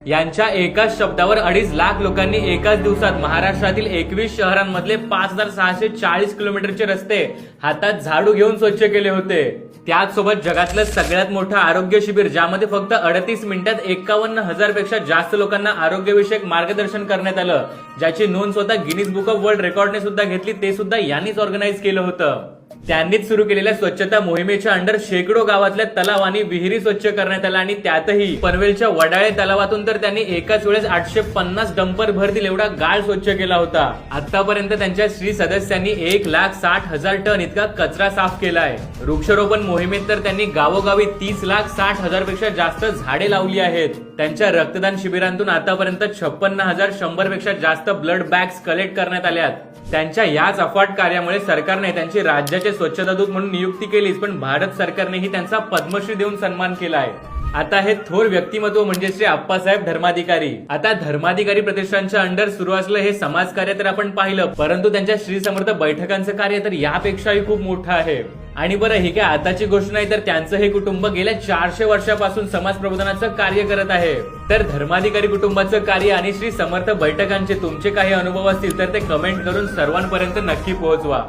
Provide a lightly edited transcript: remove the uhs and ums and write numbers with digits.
यांच्या एकाच शब्दावर 2.5 लाख लोकांनी एकाच दिवसात महाराष्ट्रातील 21 शहरांमधले 5640 किलोमीटरचे रस्ते हातात झाडू घेऊन स्वच्छ केले होते। त्याचसोबत जगातलं सगळ्यात मोठं आरोग्य शिबिर, ज्यामध्ये फक्त 38 मिनिटात 51,000 पेक्षा जास्त लोकांना आरोग्यविषयक मार्गदर्शन करण्यात आलं, ज्याची नोंद स्वतः गिनीज बुक ऑफ वर्ल्ड रेकॉर्डने सुद्धा घेतली, ते सुद्धा यांनीच ऑर्गनाईज केलं होतं। त्यांनीच सुरू केलेल्या स्वच्छता मोहिमेच्या अंडर शेकडो गावातल्या तलाव आणि विहिरी स्वच्छ करण्यात आल्या आणि त्यातही पनवेलच्या वडाळे तलावातून तर त्यांनी एकाच वेळेस 850 डंपर भरतील एवढा गाळ स्वच्छ केला होता। आतापर्यंत त्यांच्या श्री सदस्यांनी 1,60,000 टन इतका कचरा साफ केलाय। वृक्षारोपण मोहिमेत तर त्यांनी गावोगावी 30,60,000 पेक्षा जास्त झाडे लावली आहेत। त्यांच्या रक्तदान शिबिरांतून आतापर्यंत 56,100 पेक्षा जास्त ब्लड बॅग्स कलेक्ट करण्यात आल्यात। त्यांच्या याच अफाट कार्यामुळे सरकारने त्यांची राज्याचे स्वच्छता दूत म्हणून नियुक्ती केलीच, पण भारत सरकारनेही त्यांचा पद्मश्री देऊन सन्मान केलाय। आता हे थोर व्यक्तिमत्व म्हणजे श्री आप्पासाहेब धर्माधिकारी। आता धर्माधिकारी प्रतिष्ठानच्या अंडर सुरू असलं हे समाजकार्य तर आपण पाहिलं, परंतु त्यांच्या श्री समर्थ बैठकांचं कार्य तर यापेक्षाही खूप मोठं आहे। आणि बरं, ही काय आताची गोष्ट नाही, तर त्यांचं हे कुटुंब गेल्या 400 वर्षापासून समाज प्रबोधनाचं कार्य करत आहे। तर धर्माधिकारी कुटुंबाचं कार्य आणि श्री समर्थ बैठकांचे तुमचे काही अनुभव असतील तर ते कमेंट करून सर्वांपर्यंत नक्की पोहोचवा।